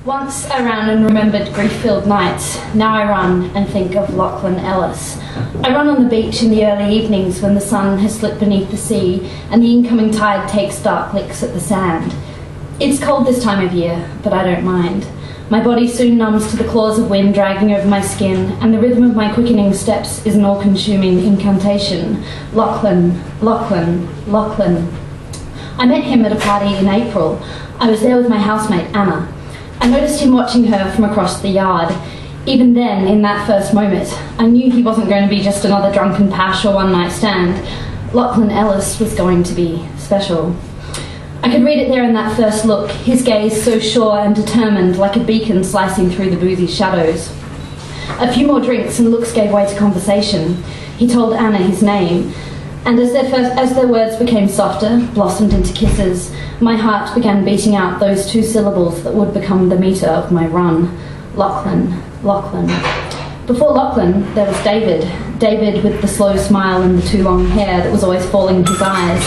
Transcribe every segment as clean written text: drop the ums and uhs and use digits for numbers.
Once I ran and remembered grief-filled nights. Now I run and think of Lachlan Ellis. I run on the beach in the early evenings when the sun has slipped beneath the sea and the incoming tide takes dark licks at the sand. It's cold this time of year, but I don't mind. My body soon numbs to the claws of wind dragging over my skin, and the rhythm of my quickening steps is an all-consuming incantation. Lachlan, Lachlan, Lachlan. I met him at a party in April. I was there with my housemate, Anna. I noticed him watching her from across the yard. Even then, in that first moment, I knew he wasn't going to be just another drunken pash or one-night stand. Lachlan Ellis was going to be special. I could read it there in that first look, his gaze so sure and determined, like a beacon slicing through the boozy shadows. A few more drinks and looks gave way to conversation. He told Anna his name, and as their words became softer, blossomed into kisses, my heart began beating out those two syllables that would become the metre of my run. Lachlan, Lachlan. Before Lachlan, there was David. David with the slow smile and the too long hair that was always falling in his eyes,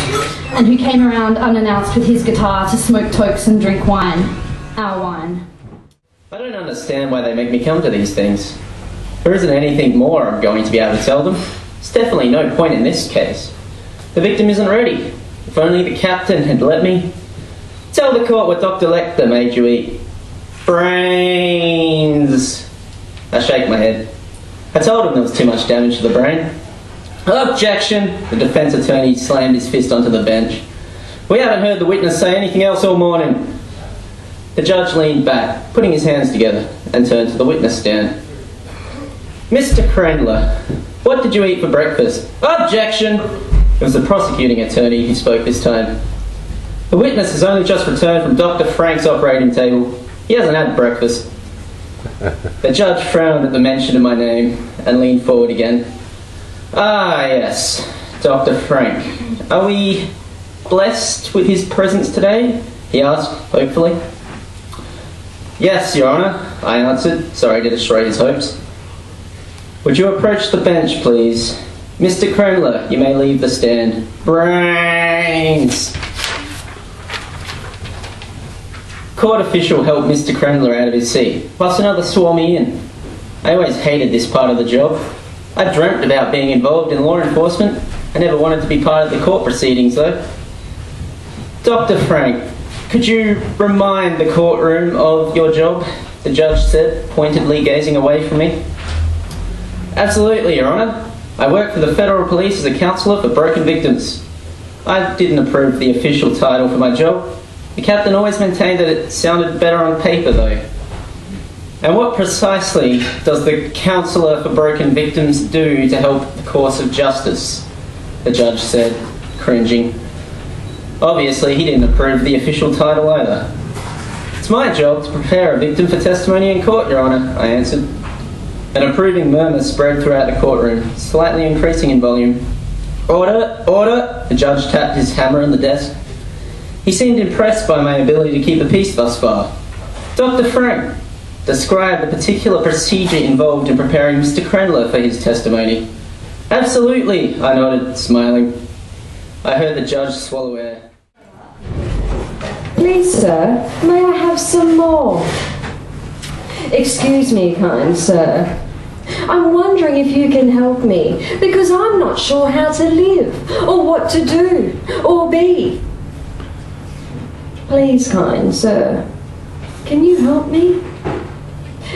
and who came around unannounced with his guitar to smoke tokes and drink wine. Our wine. I don't understand why they make me come to these things. There isn't anything more I'm going to be able to tell them. There's definitely no point in this case. The victim isn't ready. If only the captain had let me. Tell the court what Dr. Lecter made you eat. Brains. I shake my head. I told him there was too much damage to the brain. Objection! The defence attorney slammed his fist onto the bench. We haven't heard the witness say anything else all morning. The judge leaned back, putting his hands together, and turned to the witness stand. Mr. Crendler, what did you eat for breakfast? Objection! It was the prosecuting attorney who spoke this time. The witness has only just returned from Dr. Frank's operating table. He hasn't had breakfast. The judge frowned at the mention of my name and leaned forward again. Ah, yes, Dr. Frank. Are we blessed with his presence today? He asked, hopefully. Yes, Your Honour, I answered, sorry to destroy his hopes. Would you approach the bench, please? Mr. Crendler, you may leave the stand. Brains! Court official helped Mr. Crendler out of his seat, whilst another swore me in. I always hated this part of the job. I dreamt about being involved in law enforcement. I never wanted to be part of the court proceedings, though. Dr. Frank, could you remind the courtroom of your job? The judge said, pointedly gazing away from me. Absolutely, Your Honour. I work for the Federal Police as a counsellor for broken victims. I didn't approve the official title for my job. The captain always maintained that it sounded better on paper, though. And what precisely does the counsellor for broken victims do to help the course of justice? The judge said, cringing. Obviously, he didn't approve the official title either. It's my job to prepare a victim for testimony in court, Your Honour, I answered. An approving murmur spread throughout the courtroom, slightly increasing in volume. Order, order! The judge tapped his hammer on the desk. He seemed impressed by my ability to keep the peace thus far. Dr. Frank, describe the particular procedure involved in preparing Mr. Crendler for his testimony. Absolutely, I nodded, smiling. I heard the judge swallow air. Please, sir, may I have some more? Excuse me, kind sir. I'm wondering if you can help me, because I'm not sure how to live, or what to do, or be. Please, kind sir, can you help me?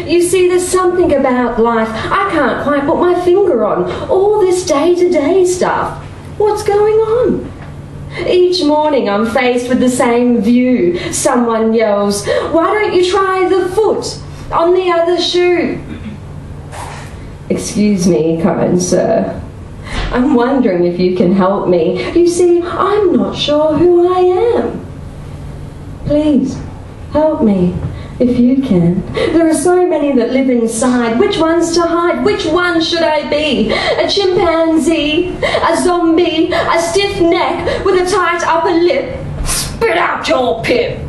You see, there's something about life I can't quite put my finger on. All this day-to-day stuff. What's going on? Each morning I'm faced with the same view. Someone yells, "Why don't you try the foot on the other shoe?" Excuse me, kind sir. I'm wondering if you can help me. You see, I'm not sure who I am. Please, help me, if you can. There are so many that live inside. Which one's to hide? Which one should I be? A chimpanzee? A zombie? A stiff neck with a tight upper lip? Spit out your pip!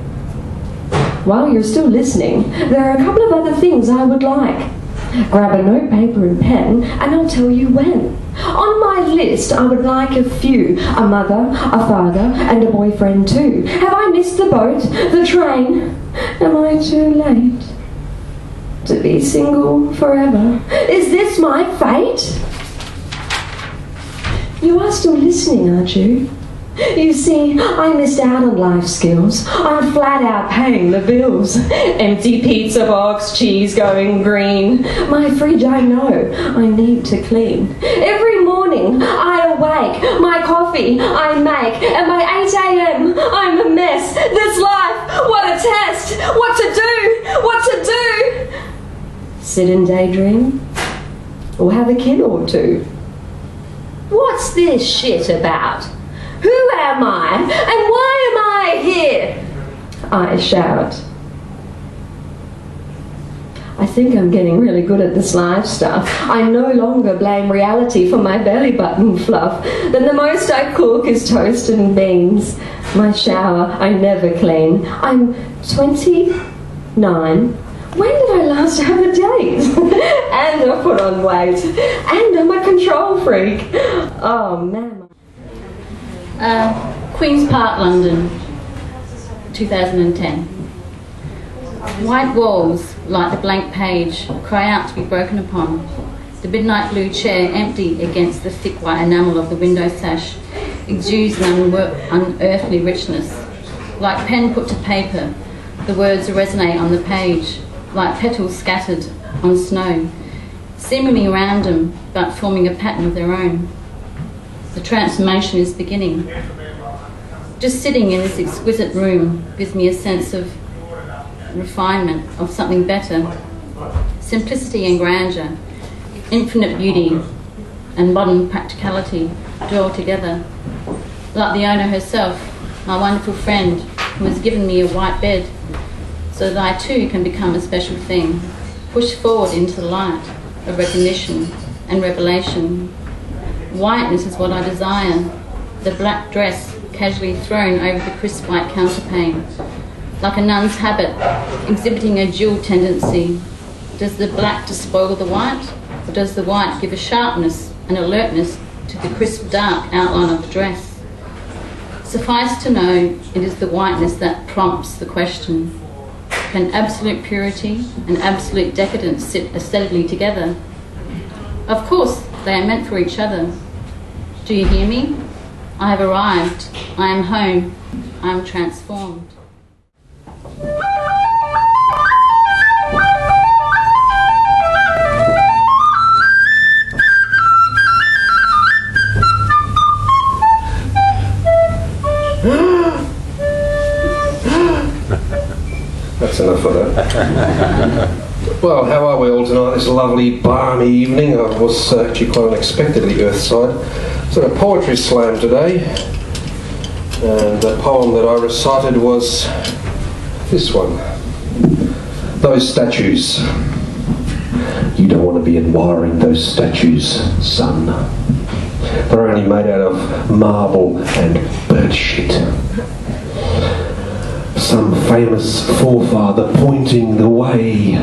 While you're still listening, there are a couple of other things I would like. Grab a note, paper and pen, and I'll tell you when. On my list, I would like a few. A mother, a father, and a boyfriend too. Have I missed the boat, the train, Am I too late to be single forever? Is this my fate? You are still listening, aren't you? You see, I missed out on life skills. I'm flat out paying the bills. Empty pizza box, cheese going green. My fridge, I know, I need to clean. Every morning I awake, my coffee I make, and by 8 a.m. I'm a mess. This life, what a test! What to do? What to do? Sit and daydream? Or have a kid or two? What's this shit about? Who am I? And why am I here? I shout. I think I'm getting really good at this life stuff. I no longer blame reality for my belly button fluff. Then the most I cook is toast and beans. My shower I never clean. I'm 29. When did I last have a date? And I put on weight. And I'm a control freak. Oh man. Queen's Park, London, 2010. White walls, like the blank page, cry out to be broken upon. The midnight blue chair, empty against the thick white enamel of the window sash, exudes an unearthly richness. Like pen put to paper, the words resonate on the page, like petals scattered on snow, seemingly random, but forming a pattern of their own. The transformation is beginning. Just sitting in this exquisite room gives me a sense of refinement, of something better. Simplicity and grandeur, infinite beauty and modern practicality draw together. Like the owner herself, my wonderful friend, who has given me a white bed so that I too can become a special thing, pushed forward into the light of recognition and revelation. Whiteness is what I desire, the black dress casually thrown over the crisp white counterpane, like a nun's habit, exhibiting a dual tendency. Does the black despoil the white, or does the white give a sharpness and alertness to the crisp dark outline of the dress? Suffice to know, it is the whiteness that prompts the question. Can absolute purity and absolute decadence sit aesthetically together? Of course, they are meant for each other. Do you hear me? I have arrived. I am home. I am transformed. That's enough of that. Well, how are we all tonight? This lovely balmy evening. I was actually quite unexpectedly earthside. So a poetry slam today, and the poem that I recited was this one. Those statues. You don't want to be admiring those statues, son. They're only made out of marble and bird shit. Some famous forefather pointing the way,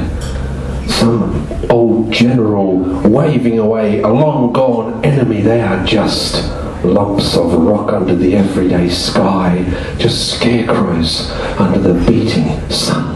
some old general waving away a long gone enemy. They are just lumps of rock under the everyday sky, just scarecrows under the beating sun.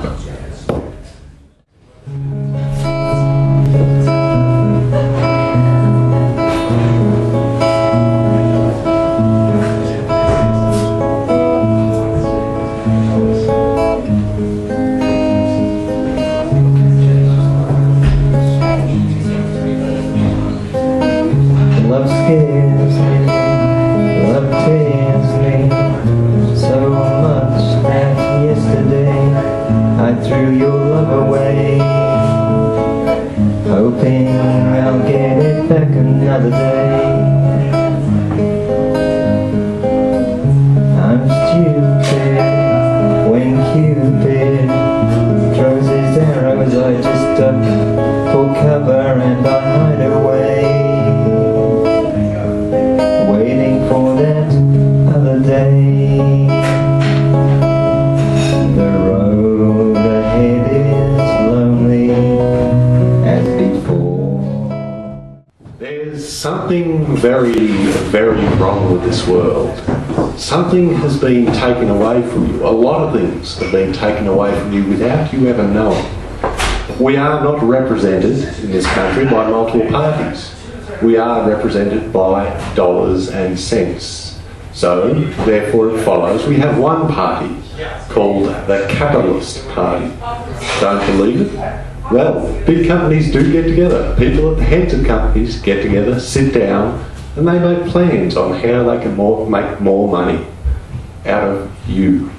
something very, very wrong with this world. Something has been taken away from you. A lot of things have been taken away from you without you ever knowing. We are not represented in this country by multiple parties. We are represented by dollars and cents. So, therefore it follows we have one party called the Capitalist Party. Don't believe it? Well, big companies do get together. People at the heads of companies get together, sit down, and they make plans on how they can make more money out of you.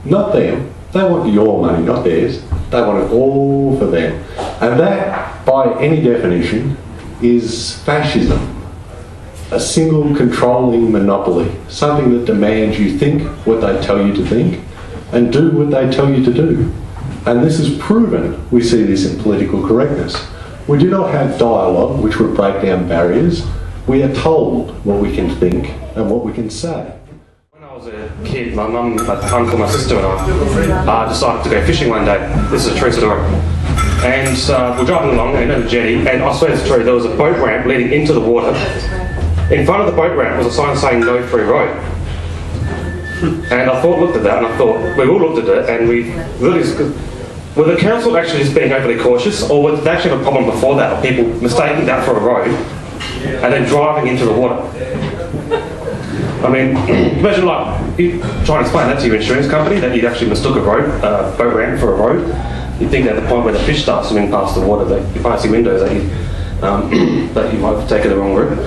Not them. They want your money, not theirs. They want it all for them. And that, by any definition, is fascism. A single controlling monopoly. Something that demands you think what they tell you to think and do what they tell you to do. And this is proven. We see this in political correctness. We do not have dialogue which would break down barriers. We are told what we can think and what we can say. When I was a kid, my mum, my uncle, my sister and I decided to go fishing one day. This is a true story. And we're driving along in a jetty, and I swear it's true, there was a boat ramp leading into the water. In front of the boat ramp was a sign saying no free road. And I looked at that, and I thought, we all looked at it, and we really, were the council actually just being overly cautious, or was they actually have a problem before that, of people mistaking that for a road, and then driving into the water? I mean, imagine like, you try and explain that to your insurance company, that you actually mistook a road, boat ramp for a road. You'd think at the point where the fish start swimming past the water, that you can't see windows, that you might have taken the wrong route.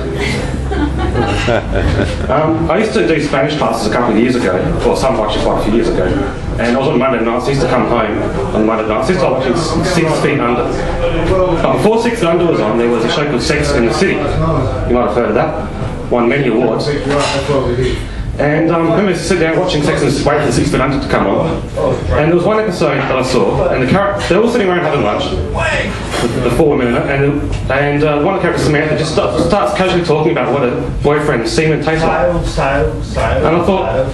I used to do Spanish classes a couple of years ago, or some actually quite a few years ago, and I was on Monday nights. I used to come home on Monday nights. I used to watch 6 Feet Under. But before 6 Feet Under was on, there was a show called Sex in the City. You might have heard of that. Won many awards. And I remember sitting down watching Sex and waiting for 6 Feet Under to come on. And there was one episode that I saw, and they're all sitting around having lunch, the 4 women, and one of the characters, Samantha, just starts casually talking about what a boyfriend's semen tastes like. And I thought,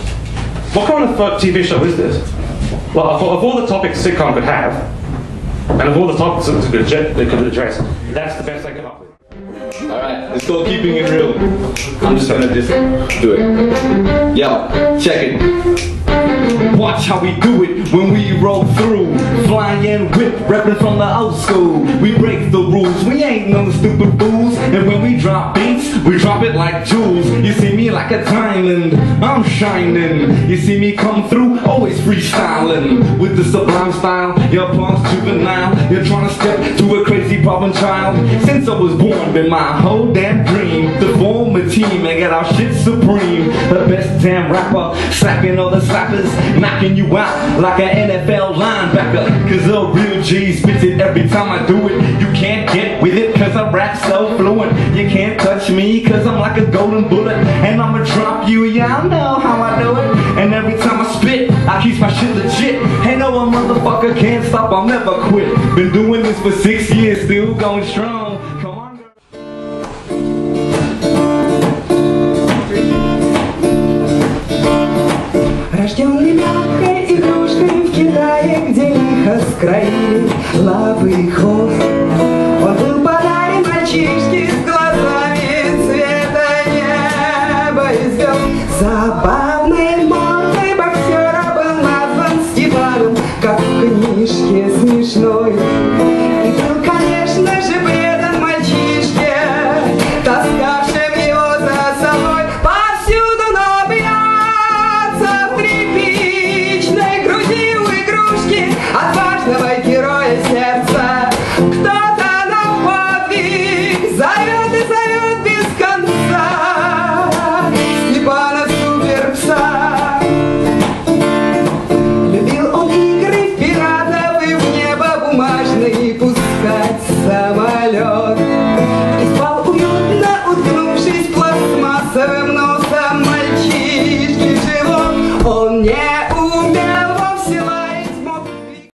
what kind of TV show is this? Well, I thought of all the topics a sitcom could have, and of all the topics it could address, that's the best they come up with. Alright, let's go keeping it real. I'm just gonna do it. Yo, check it. Watch how we do it when we roll through. Flying whip, reppin' from the old school. We break the rules, we ain't no stupid fools. And when we drop beats, we drop it like jewels. You see me like a diamond, I'm shining. You see me come through, always freestyling. With the sublime style, your punk's juvenile. You're trying to step to a crazy problem child. Since I was born, been my whole damn dream to form a team and get our shit supreme. The best damn rapper, slapping all the slappers, knocking you out like an NFL linebacker. Cause a real G spits it every time I do it. You can't get with it cause I rap so fluent. You can't touch me cause I'm like a golden bullet. And I'ma drop you, yeah I know how I do it. And every time I spit, I keep my shit legit. Ain't no one motherfucker can't stop, I'll never quit. Been doing this for 6 years, still going strong. Come on. Рожденный мягкой игрушкой в Китае, где лихо скроили лапы и хвост. Он был подарен мальчишке с глазами цвета неба и звезд. Забавной мордой боксера был назван Степаном, как в книжке смешной.